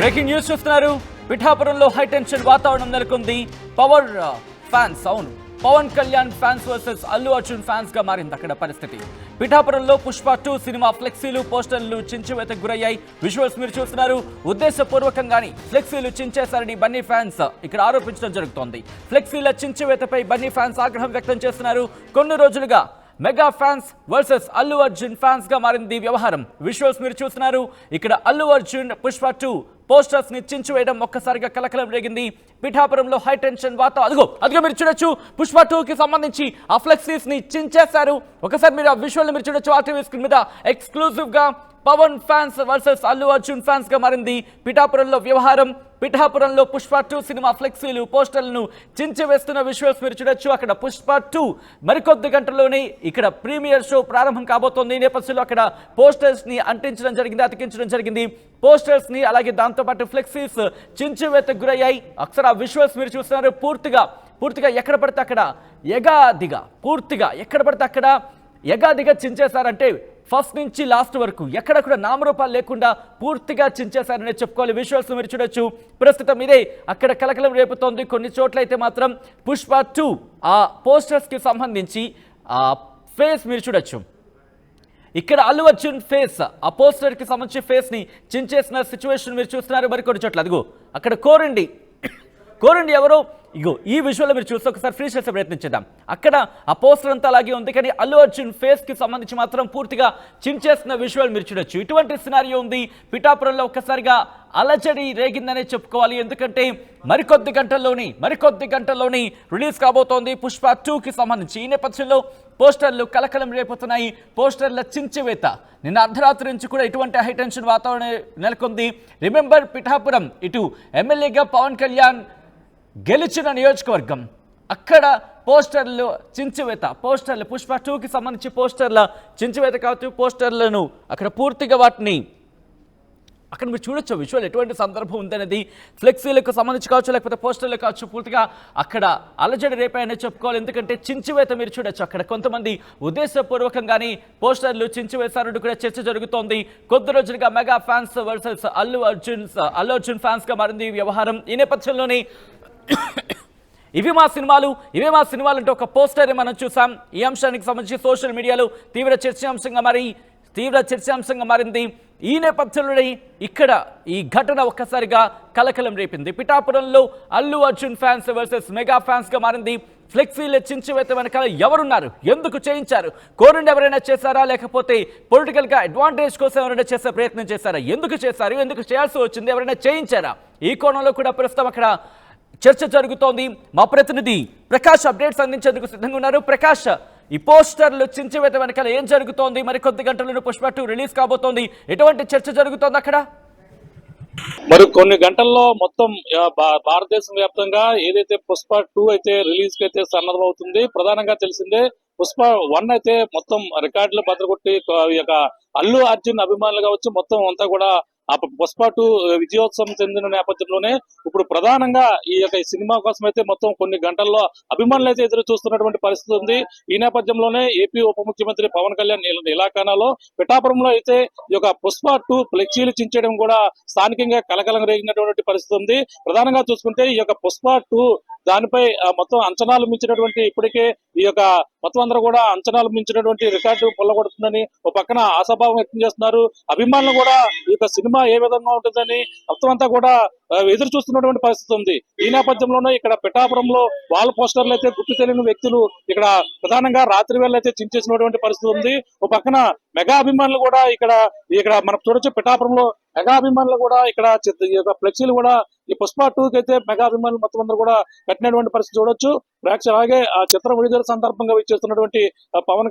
Breaking news చూస్తున్నారు. పిఠాపురంలో high tension వాతావరణం నెలకొంది. Power fans Pawan Kalyan fans versus Allu Arjun fans గా మారింది అక్కడ పరిస్థితి. పిఠాపురంలో పుష్ప 2 సినిమా ఫ్లెక్సీలు పోస్టర్లు చించివేతకు గురయ్యాయి. విజువల్స్ మీరు చూస్తున్నారు. ఉద్దేశపూర్వకంగానే ఫ్లెక్సీలు చించేశారని బన్నీ ఫ్యాన్స్ ఇక్కడ ఆరోపించడం జరుగుతోంది. ఫ్లెక్సీల చించివేతపై బన్నీ ఫ్యాన్స్ ఆగ్రహం వ్యక్తం చేస్తున్నారు. కొన్ని రోజులుగా mega fans versus Allu Arjun fans గా మారింది వ్యవహారం. విజువల్స్ మీరు చూస్తున్నారు. ఇక్కడ అల్లు అర్జున్ పుష్ప 2 పోస్టర్స్ ని చించివేయడం ఒక్కసారిగా కలకలం రేగింది. పిఠాపురంలో హై టెన్షన్ అదిగో మీరు చూడొచ్చు. పుష్ప 2 కి సంబంధించి ఆ ఫ్లెక్సీస్ ని చించేశారు. ఒకసారి మీరు ఆ విజువల్ మీరు చూడొచ్చు. ఆర్టీవీ స్క్రీన్ మీద ఎక్స్క్లూజివ్ గా Pawan fans versus Allu Arjun fans గా మారింది పిఠాపురంలో వ్యవహారం. పిఠాపురంలో పుష్ప 2 సినిమా ఫ్లెక్సీలు పోస్టర్లను చించివేస్తున్న విజువల్స్ మీరు చూడొచ్చు. అక్కడ పుష్ప 2 మరికొద్ది గంటల్లోనే ఇక్కడ ప్రీమియర్ షో ప్రారంభం కాబోతోంది. ఈ నేపథ్యంలో అక్కడ పోస్టర్స్ ని అంటించడం జరిగింది, అతికించడం జరిగింది. పోస్టర్స్ ని అలాగే దాంతోపాటు ఫ్లెక్సీస్ చించివేతకు గురయ్యాయి. అక్షర విజువల్స్ మీరు చూస్తున్నారు. పూర్తిగా ఎక్కడ పడితే అక్కడ ఎగాదిగా ఎక్కడ పడితే అక్కడ ఎగాదిగా చించేశారంటే ఫస్ట్ నుంచి లాస్ట్ వరకు ఎక్కడ కూడా నామరూపాలు లేకుండా పూర్తిగా చించేశారనే చెప్పుకోవాలి. విజువల్స్ మీరు చూడొచ్చు. ప్రస్తుతం ఇదే అక్కడ కలకలం రేపుతోంది. కొన్ని చోట్ల అయితే మాత్రం పుష్ప 2 ఆ పోస్టర్స్ కి సంబంధించి ఆ ఫేస్ మీరు చూడొచ్చు. ఇక్కడ అల్లు అర్జున్ ఫేస్ ఆ పోస్టర్ కి సంబంధించి ఫేస్ ని చించేసిన సిచ్యువేషన్ మీరు చూస్తున్నారు. మరి కొన్ని చోట్ల అదిగో అక్కడ కోరండి ఎవరో ఇగో ఈ విజువల్ మీరు చూస్తే ఒకసారి ఫ్రీజ్ చేసే ప్రయత్నించేద్దాం. అక్కడ ఆ పోస్టర్ అంతా అలాగే ఉంది, కానీ అల్లు అర్జున్ ఫేస్ కి సంబంధించి మాత్రం పూర్తిగా చించేసిన విజువల్ మీరు చూడొచ్చు. ఇటువంటి సినారియో ఉంది. పిఠాపురంలో ఒక్కసారిగా అలజడి రేగిందనే చెప్పుకోవాలి. ఎందుకంటే మరికొద్ది గంటల్లోని రిలీజ్ కాబోతోంది పుష్ప 2 కి సంబంధించి. ఈ నేపథ్యంలో పోస్టర్లు కలకలం రేపుతున్నాయి. పోస్టర్ల చించివేత నిన్న అర్ధరాత్రి నుంచి కూడా ఇటువంటి హై టెన్షన్ వాతావరణం నెలకొంది. రిమెంబర్ పిఠాపురం ఇటు ఎమ్మెల్యేగా పవన్ కళ్యాణ్ గెలిచిన నియోజకవర్గం. అక్కడ పోస్టర్లు చించివేత పోస్టర్లు పుష్ప 2 కి సంబంధించి పోస్టర్ల చించివేత కావచ్చు. పోస్టర్లను అక్కడ పూర్తిగా వాటిని అక్కడ మీరు చూడొచ్చు విజువల్ ఎటువంటి సందర్భం ఉందనేది. ఫ్లెక్సీలకు సంబంధించి కావచ్చు లేకపోతే పోస్టర్లు కావచ్చు పూర్తిగా అక్కడ అలజడి రేపాయని చెప్పుకోవాలి. ఎందుకంటే చించివేత మీరు చూడొచ్చు. అక్కడ కొంతమంది ఉద్దేశపూర్వకంగానే పోస్టర్లు చించివేశారంటూ కూడా చర్చ జరుగుతోంది. కొద్ది రోజులుగా mega fans versus Allu Arjun fans గా మారింది ఈ వ్యవహారం. ఈ నేపథ్యంలోనే ఇవే మా సినిమాలు అంటే ఒక పోస్టర్ మనం చూసాం. ఈ అంశానికి సంబంధించి సోషల్ మీడియాలో తీవ్ర చర్చాంశంగా మారింది. ఈ నేపథ్యంలోనే ఇక్కడ ఈ ఘటన ఒక్కసారిగా కలకలం రేపింది. పిఠాపురంలో Allu Arjun fans versus mega fans గా మారింది. ఫ్లెక్సీల చించివేత వెనకాల ఎవరున్నారు, ఎందుకు చేయించారు, కోరండి ఎవరైనా చేశారా, లేకపోతే పొలిటికల్ గా అడ్వాంటేజ్ కోసం ఎవరైనా చేసే ప్రయత్నం చేశారా, ఎందుకు చేశారు, ఎందుకు చేయాల్సి వచ్చింది, ఎవరైనా చేయించారా? ఈ కోణంలో కూడా ప్రస్తుతం అక్కడ చర్చ జరుగుతోంది. మా ప్రతినిధి ప్రకాష్ అప్డేట్స్ అందించేందుకు సిద్ధంగా ఉన్నారు. ప్రకాష్, ఈ పోస్టర్లు చించివేత వెనకాల ఏం జరుగుతోంది? మరికొద్ది గంటలను పుష్ప 2 రిలీజ్ కాబోతోంది. ఎటువంటి చర్చ జరుగుతోంది అక్కడ? మరి కొన్ని గంటల్లో మొత్తం భారతదేశం వ్యాప్తంగా ఏదైతే పుష్ప 2 అయితే రిలీజ్ కి అయితే సన్నద్ధం అవుతుంది. ప్రధానంగా తెలిసిందే పుష్ప 1 అయితే మొత్తం రికార్డులు బద్దలుకొట్టి ఈ యొక్క అల్లు అర్జున్ అభిమానులు కావచ్చు మొత్తం అంతా కూడా ఆ పుష్ప 2 విజయోత్సవం చెందిన నేపథ్యంలోనే ఇప్పుడు ప్రధానంగా ఈ యొక్క సినిమా కోసం అయితే మొత్తం కొన్ని గంటల్లో అభిమానులు అయితే ఎదురు చూస్తున్నటువంటి పరిస్థితి ఉంది. ఈ నేపథ్యంలోనే ఏపీ ఉప ముఖ్యమంత్రి పవన్ కళ్యాణ్ ఇలాఖానాలో పిఠాపురంలో అయితే ఈ యొక్క పుష్ప 2 ఫ్లెక్సీలు చించడం కూడా స్థానికంగా కలకలం రేగినటువంటి పరిస్థితి ఉంది. ప్రధానంగా చూసుకుంటే ఈ యొక్క పుష్ప 2 దానిపై మొత్తం అంచనాలు మించినటువంటి ఇప్పటికే ఈ యొక్క మొత్తం అందరూ కూడా అంచనాలు మించినటువంటి రికార్డు పొల్లగొడుతుందని ఒక పక్కన ఆశాభావం వ్యక్తం చేస్తున్నారు. అభిమానులు కూడా ఈ యొక్క సినిమా ఏ విధంగా ఉంటుందని మొత్తం అంతా కూడా ఎదురు చూస్తున్నటువంటి పరిస్థితి ఉంది. ఈ నేపథ్యంలోనే ఇక్కడ పిఠాపురంలో వాల్ పోస్టర్లు అయితే గుర్తు తెలియని వ్యక్తులు ఇక్కడ ప్రధానంగా రాత్రి వేళ అయితే చించేసినటువంటి పరిస్థితి ఉంది. ఒక పక్కన మెగా అభిమానులు కూడా ఇక్కడ మనం చూడొచ్చు. పిఠాపురంలో మెగా అభిమానులు కూడా ఇక్కడ ఫ్లెక్సీలు కూడా ఈ పుష్ప 2 కి అయితే మెగా అభిమానులు మొత్తం అందరూ కూడా కట్టినటువంటి పరిస్థితి చూడొచ్చు. ప్రేక్షకులు అలాగే ఆ చిత్రం విడుదల సందర్భంగా ఇచ్చేస్తున్నటువంటి పవన్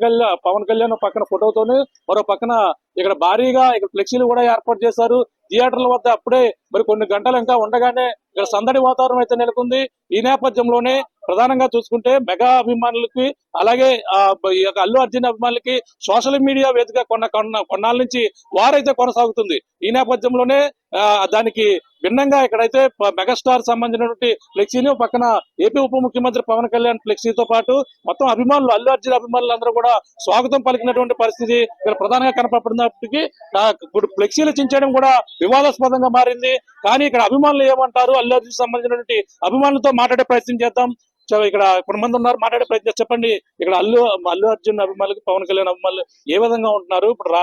కళ్యాణ్ పక్కన ఫోటోతోని మరో పక్కన ఇక్కడ భారీగా ఇక్కడ ఫ్లెక్సీలు కూడా ఏర్పాటు చేశారు. థియేటర్ల వద్ద అప్పుడే మరి కొన్ని గంటలు ఇంకా ఉండగానే ఇక్కడ సందడి వాతావరణం అయితే నెలకొంది. ఈ నేపథ్యంలోనే ప్రధానంగా చూసుకుంటే మెగా అభిమానులకి అలాగే ఈ యొక్క అల్లు అర్జున్ అభిమానులకి సోషల్ మీడియా వేదిక కొన్నాళ్ళ నుంచి వారైతే కొనసాగుతుంది. ఈ నేపథ్యంలోనే దానికి భిన్నంగా ఇక్కడైతే మెగాస్టార్ సంబంధించినటువంటి ఫ్లెక్సీని పక్కన ఏపీ ఉప ముఖ్యమంత్రి పవన్ కళ్యాణ్ ఫ్లెక్సీతో పాటు మొత్తం అభిమానులు, అల్లు అర్జున్ అభిమానులు అందరూ కూడా స్వాగతం పలికినటువంటి పరిస్థితి ఇక్కడ ప్రధానంగా కనపడుతున్నప్పటికీ ఇప్పుడు ఫ్లెక్సీలు చించడం కూడా వివాదాస్పదంగా మారింది. కానీ ఇక్కడ అభిమానులు ఏమంటారు, అల్లు అర్జున్ సంబంధించినటువంటి అభిమానులతో మాట్లాడే ప్రయత్నం చేద్దాం. ఇక్కడ కొంతమంది ఉన్నారు, మాట్లాడే ప్రయత్నం. చెప్పండి, ఇక్కడ అల్లు అర్జున్ అభిమానులు, పవన్ కళ్యాణ్ అభిమానులు ఏ విధంగా ఉంటున్నారు? ఇప్పుడు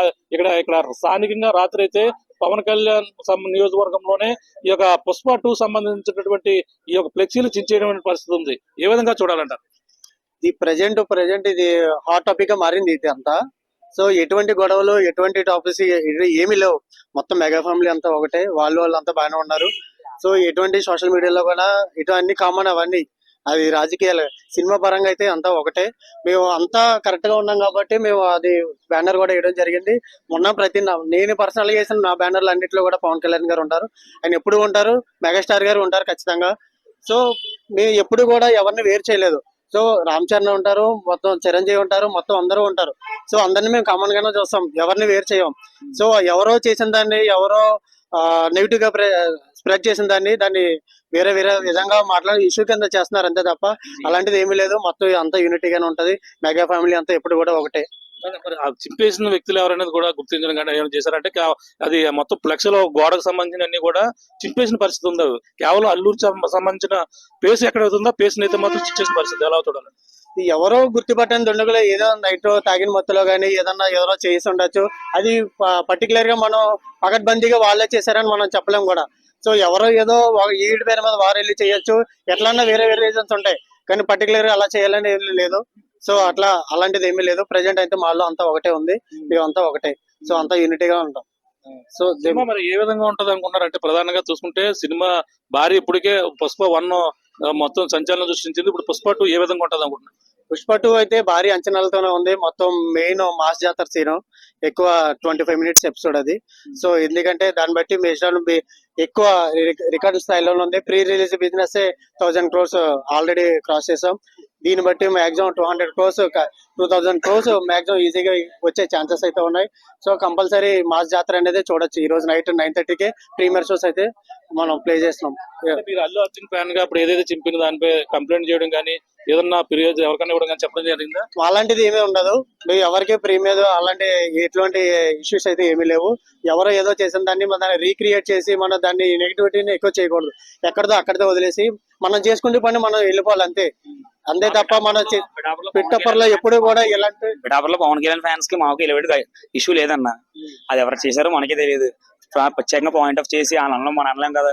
ఇక్కడ స్థానికంగా రాత్రి అయితే పవన్ కళ్యాణ్ నియోజకవర్గంలోనే ఈ యొక్క పుష్ప 2 సంబంధించినటువంటి ఈ యొక్క ఫ్లెక్సీలు చించేటువంటి పరిస్థితి ఉంది. ఏ విధంగా చూడాలంటారు? ఈ ప్రజెంట్ ఇది హాట్ టాపిక్ గా మారింది ఇది అంతా. సో ఎటువంటి గొడవలు, ఎటువంటి టాపిక్స్ ఏమీ లేవు. మొత్తం మెగా ఫ్యామిలీ అంతా ఒకటే, వాళ్ళంతా బాగానే ఉన్నారు. సో ఎటువంటి సోషల్ మీడియాలో కూడా ఇటు అన్ని కామన్, అవన్నీ అది రాజకీయాలు. సినిమా పరంగా అయితే అంతా ఒకటే. మేము అంతా కరెక్ట్ గా ఉన్నాం కాబట్టి మేము అది బ్యానర్ కూడా వేయడం జరిగింది. నేను పర్సనల్ గా వేసిన నా బ్యానర్లు అన్నింటిలో కూడా పవన్ కళ్యాణ్ గారు ఉంటారు. ఆయన ఎప్పుడు ఉంటారు, మెగాస్టార్ గారు ఉంటారు ఖచ్చితంగా. సో మేము ఎప్పుడు కూడా ఎవరిని వేరు చేయలేదు. సో రామ్ చరణ్ ఉంటారు, మొత్తం చిరంజీవి ఉంటారు, మొత్తం అందరూ ఉంటారు. సో అందరినీ మేము కామన్ గానే చూస్తాం, ఎవరిని వేరు చేయం. సో ఎవరో చేసిన దాన్ని, ఎవరో నెగిటివ్ గా స్ప్రెడ్ చేసిన దాన్ని వేరే విధంగా మాట్లాడి ఇష్యూ కింద చేస్తున్నారు అంతే తప్ప అలాంటిది ఏమీ లేదు. మొత్తం అంతా యూనిటీగానే ఉంటది. మెగా ఫ్యామిలీ అంతా ఎప్పుడు కూడా ఒకటే. చింపేసిన వ్యక్తులు ఎవరనేది కూడా గుర్తించడం కానీ ఏమైనా చేశారంటే అది మొత్తం ఫ్లెక్స్ లో గోడకు సంబంధించిన అన్ని కూడా చింపేసిన పరిస్థితి ఉంది. కేవలం అల్లూరు సంబంధించిన పేస్ ఎక్కడ అవుతుందో పేస్ అయితే మాత్రం చించేసిన పరిస్థితి ఎలా చూడాలి? ఎవరో గుర్తుపట్టని దుండగులు ఏదో నైట్ తాగిన మొత్తంలో గానీ ఎవరో చేసి ఉండొచ్చు. అది పర్టికులర్ గా మనం పకడ్బందీగా వాళ్ళే చేశారని మనం చెప్పలేం కూడా. సో ఎవరో ఏదో ఈడి పేరు మీద వారు వెళ్ళి చేయొచ్చు, ఎట్లన్నా వేరే రీజన్స్ ఉంటాయి. కానీ పర్టికులర్ గా అలా చేయాలని ఏమీ లేదు. సో అలాంటిది ఏమీ లేదు. ప్రెజెంట్ అయితే మాలో అంతా ఒకటే ఉంది, మేమంతా ఒకటే. సో అంతా యూనిటీగా ఉంటాం. సో సినిమా మరి ఏ విధంగా ఉంటది అనుకున్నారంటే, ప్రధానంగా చూసుకుంటే సినిమా భారీ ఇప్పటికే పుష్ప 1 మొత్తం సంచలనం సృష్టించింది. ఇప్పుడు పుష్ప 2 ఏ విధంగా ఉంటది అనుకుంటున్నారు? పుష్ప 2 అయితే భారీ అంచనాలతోనే ఉంది. మొత్తం మెయిన్ మాస్ జాతర సీన్, ఎక్కువ 25 మినిట్స్ ఎపిసోడ్ అది. సో ఎందుకంటే దాన్ని బట్టి ఎక్కువ రికార్డు స్థాయిలో ఉంది. Pre release business 1000 crores already cross చేసాం. దీన్ని బట్టి మాక్సిమం 200 crores 2000 crores మాక్సిమం ఈజీగా వచ్చే ఛాన్సెస్ అయితే ఉన్నాయి. సో కంపల్సరీ మాస్ జాతర అనేది చూడొచ్చు. ఈ రోజు నైట్ 9:30కి ప్రీమియర్ షోస్ అయితే మనం ప్లే చేస్తున్నాం. మీరు అల్లు అర్జున్ ఫ్యాన్ గా ఇప్పుడు ఏదైతే చింపిన దానిపై కంప్లైంట్ చేయడం కానీ, ఏదన్నా ఫిర్యాదు ఎవరికైనా ఇవ్వడం కానీ చెప్పడం జరిగిందా? అలాంటిది ఏమీ ఉండదు. మేము ఎవరికి ప్రీమియర్ అలాంటి ఎటువంటి ఇష్యూస్ అయితే ఏమీ లేవు. ఎవరో ఏదో చేసిన దాన్ని దాన్ని రీక్రియేట్ చేసి మనం దాన్ని నెగిటివిటీని ఎక్కువ చేయకూడదు. ఎక్కడిదో అక్కడితో వదిలేసి మనం చేసుకుంటే పని మనం వెళ్ళిపోవాలి అంతే తప్ప మన పిట్టపర్లో ఎప్పుడు కూడా ఇలాంటి పిఠాపురంలో పవన్ కళ్యాణ్ ఫ్యాన్స్ కి మాకు ఎలివేట్ ఇష్యూ లేదన్న. అది ఎవరు చేశారో మనకే తెలియదు. ప్రత్యేకంగా పాయింట్ ఆఫ్ చేసి వాళ్ళలో మన అనలేం కదా.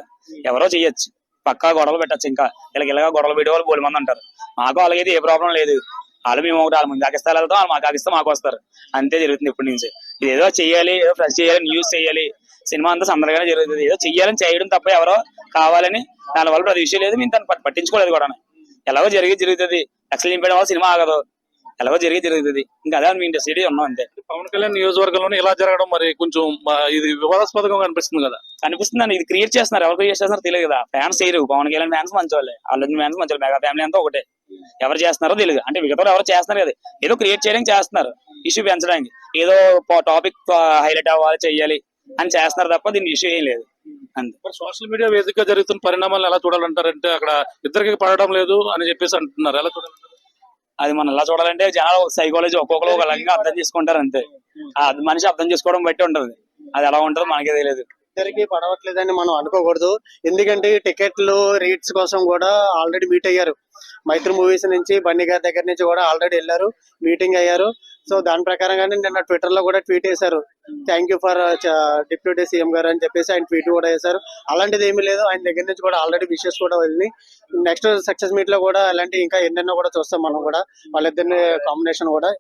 ఎవరో చెయ్యొచ్చు, పక్కా గొడవలు పెట్టచ్చు. ఇంకా ఇలాగ గొడవలు పెట్టే వాళ్ళు 3 మంది ఉంటారు. మాకు అలాగైతే ఏ ప్రాబ్లం లేదు. వాళ్ళు మేము ఒకటి వాళ్ళ ముందు ఆకిస్తే వెళ్తాం, వాళ్ళు మాకు ఆకిస్తే మాకు వస్తారు. అంతే జరుగుతుంది ఇప్పటి నుంచి. ఇది ఏదో చెయ్యాలి, ఏదో ఫ్రెష్ చేయాలి, న్యూస్ చేయాలి, సినిమా అంతా సందర్గానే జరుగుతుంది. ఏదో చెయ్యాలని చేయడం తప్ప ఎవరో కావాలని దానివల్ల ప్రతి విషయం లేదు. మేము దాన్ని పట్టించుకోలేదు కూడా. ఎలాగో జరుగుతుంది. లక్షలు నింపడం వల్ల సినిమా ఆగదు. ఎలాగో జరుగుతుంది. ఇంకా అదే మేము ఇండస్ట్రీ ఉన్నాం అంతే. పవన్ కళ్యాణ్ నియోజకవర్గంలోనే ఇలా జరగడం మరి కొంచెం ఇది వివాదాస్పదంగా అనిపిస్తుంది కదా? అనిపిస్తుంది. ఇది క్రియేట్ చేస్తున్నారు. ఎవరు క్రియేట్ చేస్తున్నారో తెలియదు కదా. ఫ్యాన్స్ చేయరు. పవన్ కళ్యాణ్ ఫ్యాన్స్ మంచి వాళ్ళే, అల్లు ఫ్యాన్స్ మంచి మెగా ఫ్యామిలీ అంతా ఒకటే. ఎవరు చేస్తున్నారో తెలియదు. అంటే మిగతా ఎవరు చేస్తున్నారు కదా, ఏదో క్రియేట్ చేయడానికి చేస్తున్నారు, ఇష్యూ పెంచడానికి. ఏదో టాపిక్ హైలైట్ అవ్వాలి, చెయ్యాలి అని చేస్తున్నారు తప్ప దీని ఇష్యూ ఏం లేదు అంతే. సోషల్ మీడియా వేదికగా జరుగుతున్న పరిణామాలను ఎలా చూడాలంటారంటే, అక్కడ ఇద్దరికి పడడం లేదు అని చెప్పేసి అంటున్నారు. ఎలా చూడాలంటారు? అది మనం ఎలా చూడాలంటే జనాలు సైకాలజీ ఒక్కొక్కరు ఒక రకంగా అర్థం చేసుకుంటారు అంతే. అది మనిషి అర్థం చేసుకోవడం బట్టి ఉంటది. అది ఎలా ఉంటుందో మనకే తెలియదు. ఇద్దరికి పడవట్లేదని మనం అనుకోకూడదు. ఎందుకంటే టికెట్లు రేట్స్ కోసం కూడా ఆల్రెడీ మీట్ అయ్యారు. మైత్రి మూవీస్ నుంచి బన్నీ గారి దగ్గర నుంచి కూడా ఆల్రెడీ వెళ్ళారు, మీటింగ్ అయ్యారు. సో దాని ప్రకారంగానే నిన్న ట్విట్టర్ లో కూడా ట్వీట్ చేశారు, thank you for deputy CM గారు అని చెప్పేసి ఆయన ట్వీట్ కూడా చేశారు. అలాంటిది ఏమీ లేదు. ఆయన దగ్గర నుంచి కూడా ఆల్రెడీ విషెస్ కూడా వెళ్ళి నెక్స్ట్ సక్సెస్ మీట్ లో కూడా అలాంటి ఇంకా ఎన్నెన్నో కూడా చూస్తాం మనం కూడా. వాళ్ళిద్దరిని కాంబినేషన్ కూడా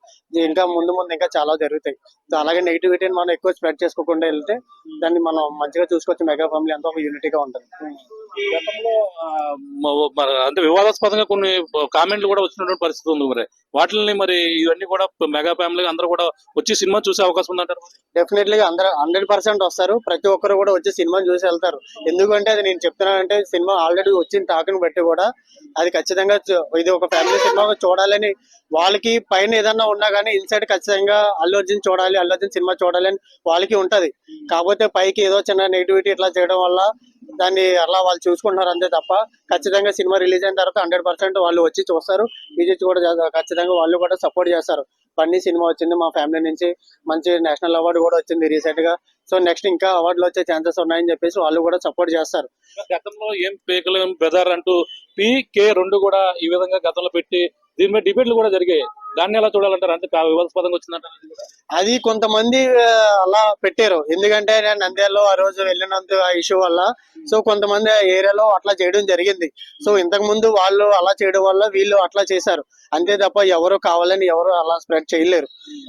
ఇంకా ముందు ఇంకా చాలా జరుగుతాయి. సో అలాగే నెగిటివిటీని మనం ఎక్కువ స్ప్రెడ్ చేసుకోకుండా వెళ్తే దాన్ని మనం మంచిగా చూసుకోవచ్చు. మెగా ఫ్యామిలీ అంతా ఒక యూనిటీగా ఉంటుంది. గతంలో అంటే వివాదాస్పదంగా కొన్ని కామెంట్లు కూడా వచ్చినటువంటి పరిస్థితి ఉంది. మరి వాటిని మరి ఇవన్నీ కూడా మెగా ఫ్యామిలీ అందరూ కూడా వచ్చి సినిమా చూసే అవకాశం ఉందంటారు? డెఫినెట్లీ అందరూ 100% వస్తారు. ప్రతి ఒక్కరు కూడా వచ్చి సినిమాని చూసి వెళ్తారు. ఎందుకంటే అది నేను చెప్తున్నానంటే సినిమా ఆల్రెడీ వచ్చిన టాక్ని బట్టి కూడా అది ఖచ్చితంగా ఇది ఒక ఫ్యామిలీ సినిమా చూడాలని వాళ్ళకి పైన ఏదన్నా ఉన్నా కానీ ఇన్సైడ్ ఖచ్చితంగా అల్లు అర్జున్ చూడాలి, అల్లు అర్జున్ సినిమా చూడాలి అని వాళ్ళకి ఉంటది. కాకపోతే పైకి ఏదో చిన్న నెగిటివిటీ ఇట్లా చేయడం వల్ల దాన్ని అలా వాళ్ళు చూసుకుంటున్నారు అంతే తప్ప ఖచ్చితంగా సినిమా రిలీజ్ అయిన తర్వాత 100% వాళ్ళు వచ్చి చూస్తారు. విజిట్ కూడా ఖచ్చితంగా వాళ్ళు కూడా సపోర్ట్ చేస్తారు. బన్నీ సినిమా వచ్చింది మా ఫ్యామిలీ నుంచి, మంచి నేషనల్ అవార్డు కూడా వచ్చింది రీసెంట్ గా. సో నెక్స్ట్ ఇంకా అవార్డులు వచ్చే ఛాన్సెస్ ఉన్నాయని చెప్పేసి వాళ్ళు కూడా సపోర్ట్ చేస్తారు. గతంలో ఏం పేకలేం బెదర్ అంటూ PK2 కూడా ఈ విధంగా గతంలో పెట్టి దీని మీద డిబేట్లు కూడా జరిగాయి. దాన్ని ఎలా చూడాలంటారు? అంటే వివాదాస్పదంగా వచ్చిందంటారు. అది కొంతమంది అలా పెట్టారు, ఎందుకంటే నేను నంద్యాలలో ఆ రోజు వెళ్ళినంత ఆ ఇష్యూ వల్ల. సో కొంతమంది ఆ ఏరియాలో అట్లా చేయడం జరిగింది. సో ఇంతకు ముందు వాళ్ళు అలా చేయడం వల్ల వీళ్ళు అట్లా చేశారు అంతే తప్ప ఎవరు కావాలని ఎవరు అలా స్ప్రెడ్ చేయలేరు.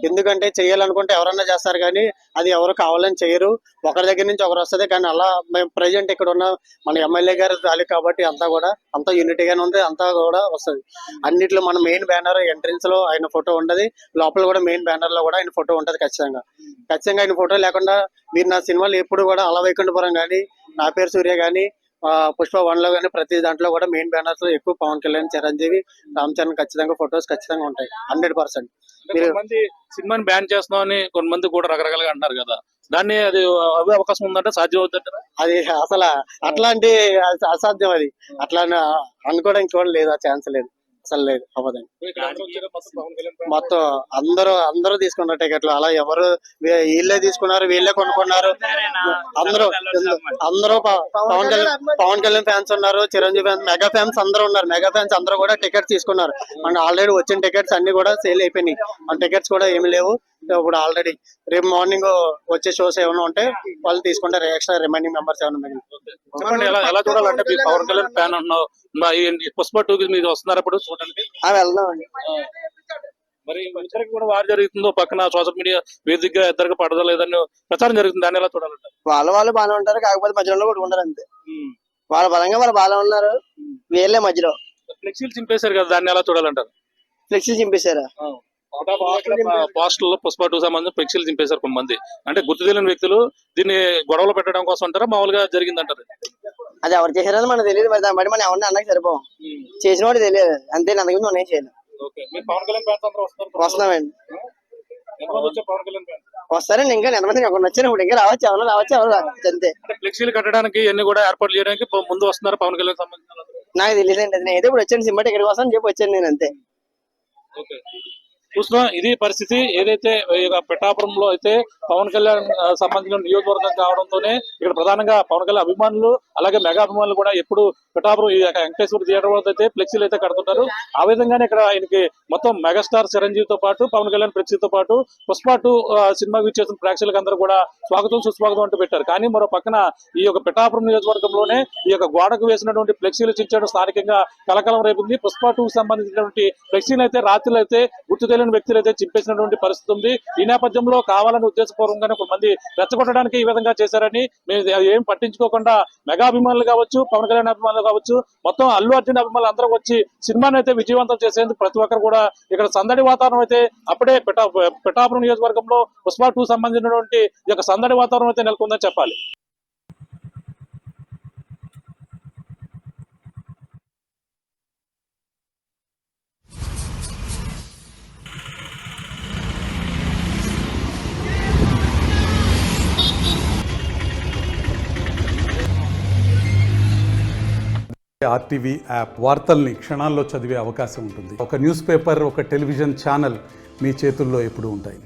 ఎందుకంటే చేయాలనుకుంటే ఎవరన్నా చేస్తారు కానీ అది ఎవరు కావాలని చేయరు. ఒకరి దగ్గర నుంచి ఒకరు వస్తుంది. కానీ అలా మేము ప్రజెంట్ ఇక్కడ ఉన్న మన ఎమ్మెల్యే గారు తాలూకు కాబట్టి అంతా యూనిటీగానే ఉంది, అంతా కూడా వస్తుంది. అన్నిట్లో మన మెయిన్ బ్యానర్ ఎంట్రన్స్ లో ఆయన ఫోటో ఉండదు, లోపల కూడా మెయిన్ బ్యానర్ లో కూడా ఆయన ఫోటో ఉంటది. ఖచ్చితంగా ఆయన ఫోటో లేకుండా మీరు నా సినిమాలు ఎప్పుడు కూడా అల వైకుంఠపురం కానీ, నా పేరు సూర్య కానీ, పుష్ప 1 లో కానీ ప్రతి దాంట్లో కూడా మెయిన్ బ్యానర్స్ లో ఎక్కువ పవన్ కళ్యాణ్, చిరంజీవి, రామ్ చరణ్ ఖచ్చితంగా ఫొటోస్ ఖచ్చితంగా ఉంటాయి 100%. కొంతమంది సినిమాని బ్యాన్ చేస్తున్నామని కొంతమంది కూడా రకరకాలుగా అంటారు కదా, దాన్ని అది అవే అవకాశం ఉందంటే సాధ్యం అవుతుందంటారా? అది అసలు అట్లాంటి అసాధ్యం. అది అట్లా అనుకోవడానికి కూడా లేదు, ఆ ఛాన్స్ లేదు, అసలు లేదు, అవ్వదండి. మొత్తం అందరూ తీసుకున్నారు టికెట్లు. అలా ఎవరు వీళ్ళే తీసుకున్నారు, వీళ్ళే కొనుక్కున్నారు. అందరూ పవన్ కళ్యాణ్ ఫ్యాన్స్ ఉన్నారు, చిరంజీవి ఫ్యాన్స్, మెగా ఫ్యాన్స్ అందరూ ఉన్నారు. మెగా ఫ్యాన్స్ అందరూ కూడా టికెట్స్ తీసుకున్నారు. అండ్ ఆల్రెడీ వచ్చిన టికెట్స్ అన్ని కూడా సేల్ అయిపోయినాయి. ఆ టికెట్స్ కూడా ఏమి లేవు ఇప్పుడు. ఆల్రెడీ రేపు మార్నింగ్ వచ్చే షోస్ ఏమైనా ఉంటే వాళ్ళు తీసుకుంటారు, ఎక్స్ట్రా రిమైనింగ్ మెంబర్స్ ఏమైనా చెప్పండి. ఎలా చూడాలంటే మీరు పవన్ కళ్యాణ్ ఫ్యాన్ అన్నావు, పుష్ప 2 కి మీరు వస్తున్నారు అప్పుడు చూడండి. వెళ్దామండి. మరి ఇద్దరికి కూడా వారు జరుగుతుందో పక్కన సోషల్ మీడియా వేదికగా ఇద్దరికి పడదా లేదని ప్రచారం జరుగుతుంది, దాన్ని ఎలా చూడాలంటే? వాళ్ళు బాగానే ఉంటారు, కాకపోతే మధ్యలో కూడా ఉంటారు అంతే. వాళ్ళ బలంగా వాళ్ళు బాగా ఉన్నారు, వీళ్ళే మధ్యలో ఫ్లెక్సీలు చింపేశారు కదా, దాన్ని ఎలా చూడాలంటారు? ఫ్లెక్సీ చింపేశారా? పోస్టర్ లో పుష్ప 2 సంబంధించి ఫ్లెక్సీలు చింపేశారు కొంతమంది. అంటే గుర్తు తెలియని వ్యక్తులు దీన్ని గొడవలు పెట్టడం కోసం అంటారా, మామూలుగా జరిగిందంటారు? అది ఎవరు చేశారని మనకు తెలియదు, మరి దాన్ని బట్టి మనం ఎవరిని అన్నకి సరిపోం. చేసిన వాడు తెలియదు అంతే, అందుకని మనం ఏం చేయలేం. వస్తున్నామండి, వస్తారండి. ఇంకా ఎంతమంది ఒకరు వచ్చారు, ఇప్పుడు ఇంకా రావచ్చు, ఎవరు రావచ్చు, ఎవరు రావచ్చు అంతే. ఫ్లెక్సీలు కట్టడానికి ఇవన్నీ కూడా ఏర్పాట్లు చేయడానికి ముందు వస్తున్నారు పవన్ కళ్యాణ్ సంబంధించిన? నాకు తెలియదండి, అది నేను ఇప్పుడు వచ్చాను సినిమా టికెట్ కోసం చెప్పి వచ్చాను నేను అంతే. చూస్తున్నాం ఇది పరిస్థితి. ఏదైతే పిఠాపురంలో అయితే పవన్ కళ్యాణ్ సంబంధించిన నియోజకవర్గం కావడంతోనే ఇక్కడ ప్రధానంగా పవన్ కళ్యాణ్ అభిమానులు అలాగే మెగా అభిమానులు కూడా ఎప్పుడు పిఠాపురం ఈ వెంకటేశ్వర థియేటర్ వద్ద అయితే ఫ్లెక్సీలు అయితే కడుతుంటారు. ఆ విధంగానే ఇక్కడ ఆయనకి మొత్తం మెగాస్టార్ చిరంజీవితో పాటు పవన్ కళ్యాణ్ ఫ్లెక్సీతో పాటు పుష్ప 2 సినిమా వీక్షించిన ప్రేక్షకులకు అందరూ కూడా స్వాగతం సుస్వాగతం అంటూ పెట్టారు. కానీ మరో పక్కన ఈ యొక్క పిఠాపురం నియోజకవర్గంలోనే ఈ యొక్క గోడకు వేసినటువంటి ఫ్లెక్సీలు చించడం స్థానికంగా కలకలం రేపింది. పుష్ప 2 సంబంధించినటువంటి ఫ్లెక్సీలు అయితే రాత్రులు అయితే గుర్తు తెలియని వ్యక్తులు అయితే చింపేసినటువంటి పరిస్థితి ఉంది. ఈ నేపథ్యంలో కావాలని ఉద్దేశపూర్వకంగానే కొంతమంది రెచ్చగొట్టడానికి ఈ విధంగా చేశారని, మేము ఏం పట్టించుకోకుండా మెగా అభిమానులు కావచ్చు, పవన్ కళ్యాణ్ అభిమానులు కావచ్చు, మొత్తం అల్లు అర్జున్ అభిమానులు అందరూ వచ్చి సినిమాని అయితే విజయవంతం చేసేందుకు ప్రతి ఒక్కరు కూడా ఇక్కడ సందడి వాతావరణం అయితే అప్పుడే పిఠాపురం నియోజకవర్గంలో పుష్ప 2 సంబంధించినటువంటి ఈ యొక్క సందడి వాతావరణం అయితే నెలకొందని చెప్పాలి. RTV యాప్ వార్తల్ని క్షణాల్లో చదివే అవకాశం ఉంటుంది. ఒక న్యూస్ పేపర్, ఒక టెలివిజన్ ఛానల్ మీ చేతుల్లో ఎప్పుడూ ఉంటాయి.